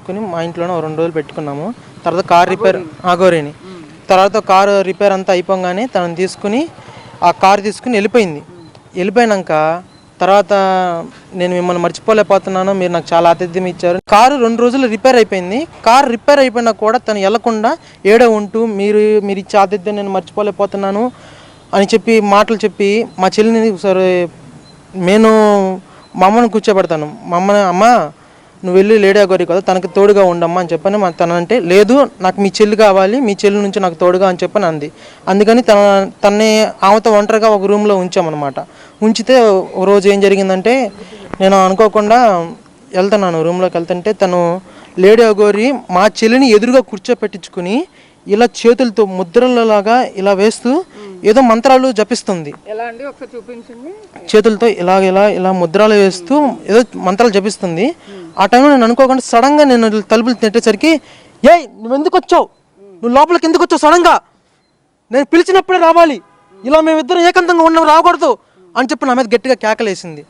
తీసుకుని మా ఇంట్లోనే 2 రోజులు పెట్టుకున్నాము. తర్వాత కార్ రిపేర్ అఘోరిని తర్వాత కారు రిపేర్ అంతా అయిపోగానే తనని తీసుకుని ఆ కారు తీసుకుని వెళ్ళిపోయినాక తర్వాత నేను మిమ్మల్ని మర్చిపోలేకపోతున్నాను, మీరు నాకు చాలా ఆతిథ్యం ఇచ్చారు. కారు 2 రోజులు రిపేర్ అయిపోయింది. కారు రిపేర్ అయిపోయినా కూడా తను వెళ్లకుండా ఏడే ఉంటూ మీరు ఇచ్చే ఆతిథ్యం నేను మర్చిపోలేకపోతున్నాను అని చెప్పి మాటలు చెప్పి మా చెల్లిని సరే నేను మా అమ్మను కూర్చోబెడతాను. మా అమ్మని అమ్మ నువ్వు వెళ్ళి లేడీ అఘోరి కదా తనకి తోడుగా ఉండమ్మా అని చెప్పని తనంటే లేదు నాకు మీ చెల్లి కావాలి, మీ చెల్లి నుంచి నాకు తోడుగా అని చెప్పని అంది. అందుకని తనని ఆమెతో ఒంటరిగా ఒక రూమ్లో ఉంచామన్నమాట. ఉంచితే ఒక రోజు ఏం జరిగిందంటే నేను అనుకోకుండా వెళ్తున్నాను రూమ్లోకి వెళ్తుంటే తను లేడీ అఘోరి మా చెల్లిని ఎదురుగా కూర్చోపెట్టించుకుని ఇలా చేతులతో ముద్రలలాగా ఇలా వేస్తూ ఏదో మంత్రాలు జపిస్తుంది. చేతులతో ఇలా ముద్రలు వేస్తూ ఏదో మంత్రాలు జపిస్తుంది. ఆ టైంలో నేను అనుకోకుండా సడన్గా నేను తలుపులు నెట్టేసరికి ఏయ్ నువ్వు ఎందుకు వచ్చావు, నువ్వు లోపలికి ఎందుకు వచ్చావు, సడన్గా నేను పిలిచినప్పుడే రావాలి, ఇలా మేమిద్దరం ఏకాంతంగా ఉన్నాం రాకూడదు అని చెప్పి నా మీద గట్టిగా కేకలేసింది.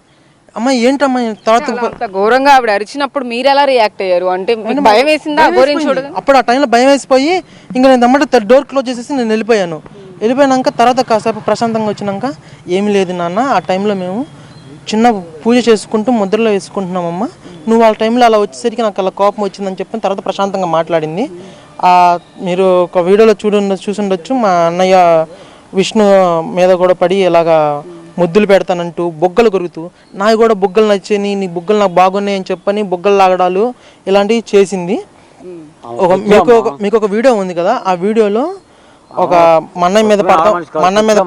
అమ్మ ఏంటమ్మా తర్వాత ఘోరంగా ఆవిడ అరిచినప్పుడు మీరు ఎలా రియాక్ట్ అయ్యారు? అంటే భయం వేసిందా? అప్పుడు ఆ టైంలో భయం వేసిపోయి ఇంకా నేను దమ్మట డోర్ క్లోజ్ చేసేసి నేను వెళ్ళిపోయాక తర్వాత కాసేపు ప్రశాంతంగా వచ్చినాక ఏమీ లేదు నాన్న, ఆ టైంలో మేము చిన్న పూజ చేసుకుంటూ ముద్రలో వేసుకుంటున్నామమ్మా, నువ్వు ఆ టైంలో అలా వచ్చేసరికి నాకు అలా కోపం వచ్చిందని చెప్పిన తర్వాత ప్రశాంతంగా మాట్లాడింది. మీరు ఒక వీడియోలో చూసుండొచ్చు మా అన్నయ్య విష్ణు మీద కూడా పడి ఇలాగా ముద్దులు పెడతానంటూ బొగ్గలు కొరుకుతూ నాకు కూడా బొగ్గలు నచ్చాయి, నీ బొగ్గలు నాకు బాగున్నాయి అని చెప్పని బొగ్గలు లాగడాలు ఇలాంటివి చేసింది. మీకు ఒక వీడియో ఉంది కదా, ఆ వీడియోలో ఒక మన్నయ్య మీద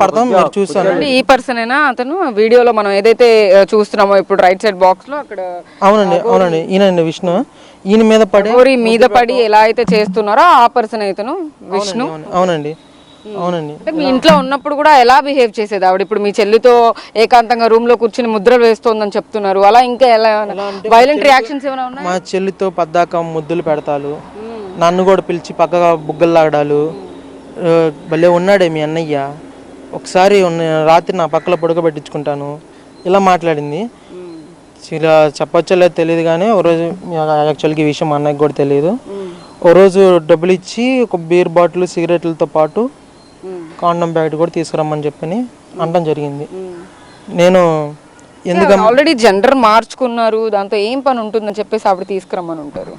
పడతాం మీరు చూసాను. ఈ పర్సన్ అయినా అతను వీడియోలో మనం ఏదైతే చూస్తున్నామో ఇప్పుడు రైట్ సైడ్ బాక్స్ లో అక్కడ అవునండి ఈయనండి విష్ణు, ఈయన మీద పడి ఎలా అయితే చేస్తున్నారో ఆ పర్సన్ అయితేను విష్ణు. అవునండి మీ ఇంట్లో ఉన్నప్పుడు కూడా ఎలా బిహేవ్ చేసేది ఆవిడ? ఇప్పుడు మీ చెల్లితో ఏకాంతంగా రూమ్ లో కూర్చుని ముద్రలు వేస్తోందని చెప్తున్నారు, అలా ఇంకా ఎలా వైలెంట్ రియాక్షన్స్ ఏమైనా ఉన్నాయి? మా చెల్లితో పద్దాక ముద్దులు పెడతాలు, నన్ను కూడా పిలిచి పక్కగా బుగ్గలు లాగడాలు, భలే ఉన్నాడే మీ అన్నయ్య, ఒకసారి రాత్రి నా పక్కలో పడుకోబెట్టించుకుంటాను ఇలా మాట్లాడింది. ఇలా చెప్పొచ్చో లేదో తెలియదు కానీ ఓ రోజు యాక్చువల్గా ఈ విషయం మా అన్నయ్యకి కూడా తెలియదు. ఓ రోజు డబ్బులు ఇచ్చి ఒక బీర్ బాటిల్ సిగరెట్లతో పాటు కాండమ్ ప్యాకెట్ కూడా తీసుకురమ్మని చెప్పని అనడం జరిగింది. నేను ఎందుకంటే ఆల్రెడీ జెండర్ మార్చుకున్నారు, దాంతో ఏం పని ఉంటుందని చెప్పేసి ఆవిడ తీసుకురమ్మని ఉంటారు.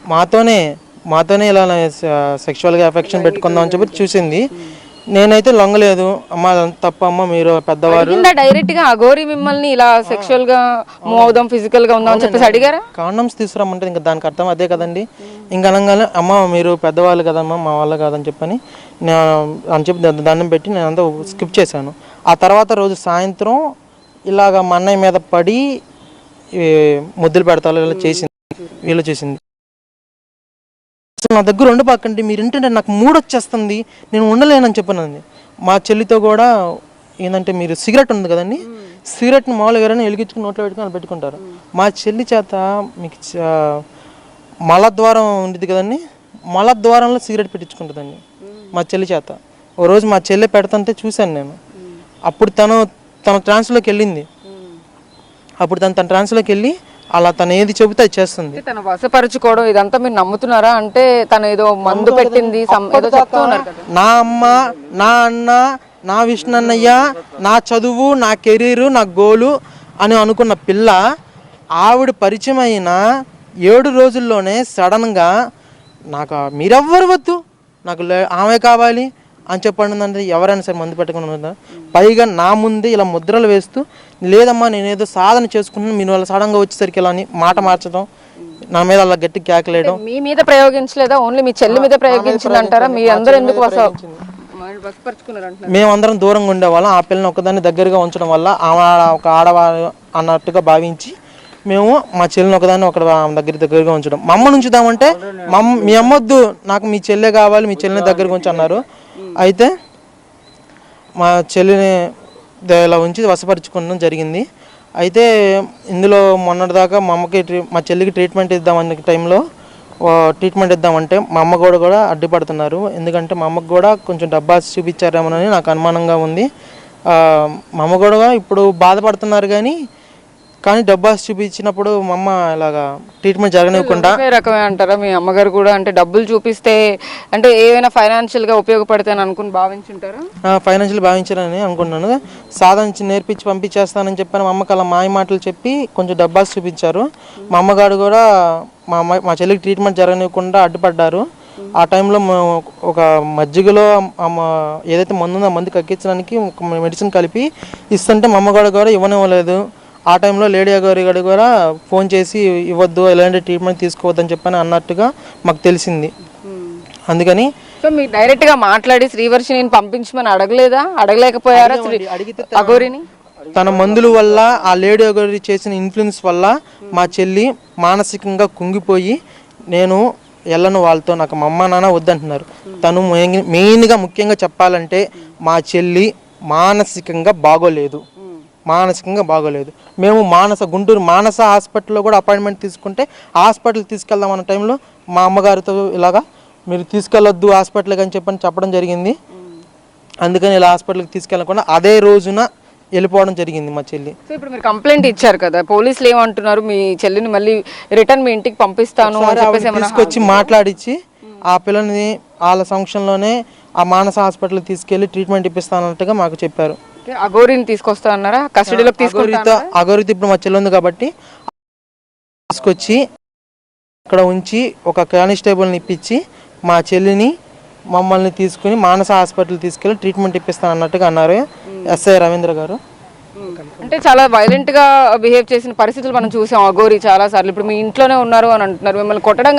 మాతోనే ఇలా సెక్షువల్గా అఫెక్షన్ పెట్టుకుందాం అని చెప్పి చూసింది. నేనైతే లొంగలేదు. అమ్మ తప్ప అమ్మ, మీరు పెద్దవారు. డైరెక్ట్ గా అఘోరి మిమ్మల్ని ఇలా సెక్షువల్ గా మూవ్ అవుదాం, ఫిజికల్ గా ఉందాం అని చెప్పేసి అడిగారా? కాండమ్స్ తీసుకురమ్మంటే ఇంకా దానికి అర్థం అదే కదండి. ఇంకా అనగానే అమ్మ మీరు పెద్దవాళ్ళు కదమ్మా, మా వాళ్ళు కాదని చెప్పని అని చెప్పి దండం పెట్టి నేను అంతా స్కిప్ చేశాను. ఆ తర్వాత రోజు సాయంత్రం ఇలాగ మా అన్నయ్య మీద పడి ముద్దులు పెడతారు ఇలా చేసింది, వీళ్ళు చేసింది. నా దగ్గర ఉండి పాకండి, మీరు ఏంటంటే నాకు మూడు వచ్చేస్తుంది, నేను ఉండలేనని చెప్పానండి. మా చెల్లితో కూడా ఏంటంటే మీరు సిగరెట్ ఉంది కదండి, సిగరెట్ని మామూలుగా ఎవరైనా వెలిగించుకుని నోట్లో పెట్టుకుని పెట్టుకుంటారు. మా చెల్లి చేత మీకు మలద్వారం ఉండేది కదండి, మలద్వారంలో సిగరెట్ పెట్టించుకుంటుందండి మా చెల్లి చేత. ఓ రోజు మా చెల్లి పెడుతుంటే చూశాను నేను. అప్పుడు తన ట్రాన్స్లోకి వెళ్ళింది. అప్పుడు తన ట్రాన్స్లోకి వెళ్ళి అలా తను ఏది చెబితే అది చేస్తుంది. తను వశపరుచుకోవడం ఇదంతా మీరు నమ్ముతున్నారా? అంటే తను ఏదో మందు పెట్టింది నా అమ్మ, నా అన్న, నా విష్ణు అన్నయ్య, నా చదువు, నా కెరీరు, నా గోలు అని అనుకున్న పిల్ల ఆవిడ పరిచయం అయిన 7 రోజుల్లోనే సడన్గా నాకు మీరెవ్వరు వద్దు, నాకు ఆమె కావాలి అని చెప్పండి అంటే ఎవరైనా సరే మందు పెట్టుకుని పైగా నా ముందే ఇలా ముద్రలు వేస్తూ లేదమ్మా నేనేదో సాధన చేసుకుంటున్నాను, మీరు వాళ్ళ సడన్గా వచ్చేసరికి ఇలా అని మాట మార్చడం, నా మీద అలా గట్టి కేకలేయడం. మీ మీద ప్రయోగించలేదా, ఓన్లీ మీ చెల్లి మీద ప్రయోగించింది అంటారా? మీ అందరూ ఎందుకు మేమందరం దూరంగా ఉండేవాళ్ళం. ఆ పిల్లని ఒకదాన్ని దగ్గరగా ఉంచడం వల్ల ఆమె ఒక ఆడవాళ్ళు అన్నట్టుగా భావించి మేము మా చెల్లిని ఒకదాన్ని దగ్గరగా ఉంచడం. మా అమ్మ ఉంచుదామంటే మీ అమ్మొద్దు, నాకు మీ చెల్లె కావాలి, మీ చెల్లిని దగ్గరగా ఉంచి అన్నారు. అయితే మా చెల్లిని ఇలా ఉంచి వశపరుచుకోవడం జరిగింది. అయితే ఇందులో మొన్నటిదాకా మా చెల్లికి ట్రీట్మెంట్ ఇద్దామనే టైంలో ట్రీట్మెంట్ ఇద్దామంటే మా అమ్మ కూడా అడ్డుపడుతున్నారు. ఎందుకంటే మా అమ్మకు కూడా కొంచెం డబ్బాస్ చూపించారేమోనని నాకు అనుమానంగా ఉంది. మా అమ్మ కూడా ఇప్పుడు బాధపడుతున్నారు. కానీ కానీ డబ్బాస్ చూపించినప్పుడు మా అమ్మ ఇలాగా ట్రీట్మెంట్ జరగనివ్వకుండా. ఒకే రకమే అంటారా మీ అమ్మగారు కూడా? అంటే డబ్బులు చూపిస్తే అంటే ఏమైనా ఫైనాన్షియల్ గా ఉపయోగపడతాయని అనుకుని భావించుంటారా? ఫైనాన్షియల్ భావించాలని అనుకున్నాను. సాధన నేర్పించి పంపించేస్తానని చెప్పాను. మా అమ్మకి అలా మాయ మాటలు చెప్పి కొంచెం డబ్బాస్ చూపించారు. మా అమ్మగారు కూడా మా చెల్లికి ట్రీట్మెంట్ జరగనివ్వకుండా అడ్డుపడ్డారు. ఆ టైంలో ఒక మజ్జిగలో ఏదైతే మందు ఉందో ఆ మందు కక్కించడానికి మెడిసిన్ కలిపి ఇస్తుంటే మా అమ్మగారు కూడా ఇవ్వనివ్వలేదు. ఆ టైంలో లేడీ గారు కూడా ఫోన్ చేసి ఇవ్వద్దు, ఎలాంటి ట్రీట్మెంట్ తీసుకోవద్దని చెప్పని అన్నట్టుగా మాకు తెలిసింది. అందుకని సో మీరు డైరెక్ట్ గా మాట్లాడి శ్రీవర్షిని పంపించమని అడగలేకపోయారా అఘోరిని? తన మందుల వల్ల ఆ లేడీ గారి చేసిన ఇన్ఫ్లుయెన్స్ వల్ల మా చెల్లి మానసికంగా కుంగిపోయి నేను వెళ్ళను వాళ్ళతో, నాకు మా అమ్మ నాన్న వద్దంటున్నారు. తను మెయిన్గా ముఖ్యంగా చెప్పాలంటే మా చెల్లి మానసికంగా బాగోలేదు. మేము గుంటూరు మానస హాస్పిటల్లో కూడా అపాయింట్మెంట్ తీసుకుంటే హాస్పిటల్ తీసుకెళ్దాం అన్న టైంలో మా అమ్మగారితో ఇలాగా మీరు తీసుకెళ్ళొద్దు హాస్పిటల్కి అని చెప్పడం జరిగింది. అందుకని ఇలా హాస్పిటల్కి తీసుకెళ్ళకుండా అదే రోజున వెళ్ళిపోవడం జరిగింది మా చెల్లి. సో ఇప్పుడు మీరు కంప్లైంట్ ఇచ్చారు కదా, పోలీసులు ఏమంటున్నారు? మీ చెల్లిని మళ్ళీ రిటర్న్ మీ ఇంటికి పంపిస్తాను తీసుకొచ్చి మాట్లాడించి ఆ పిల్లని వాళ్ళ సంక్షంలోనే ఆ మానస హాస్పిటల్కి తీసుకెళ్లి ట్రీట్మెంట్ ఇప్పిస్తానన్నట్టుగా మాకు చెప్పారు. అఘోరిని తీసుకొస్తా అన్నారా? కస్టడీలోకి తీసుకొస్తా? అఘోరితో ఇప్పుడు మా చెల్లి ఉంది కాబట్టి తీసుకొచ్చి అక్కడ ఉంచి ఒక కానిస్టేబుల్ని ఇప్పించి మా చెల్లిని మమ్మల్ని తీసుకుని మానస హాస్పిటల్ తీసుకెళ్ళి ట్రీట్మెంట్ ఇప్పిస్తాను అన్నట్టుగా అన్నారు ఎస్ఐ రవీంద్ర గారు. అంటే చాలా వైలెంట్ గా బిహేవ్ చేసిన పరిస్థితులు మనం చూసాం అఘోరి చాలా సార్లు. ఇప్పుడు మీ ఇంట్లోనే ఉన్నారు అని అంటున్నారు, మిమ్మల్ని కొట్టడం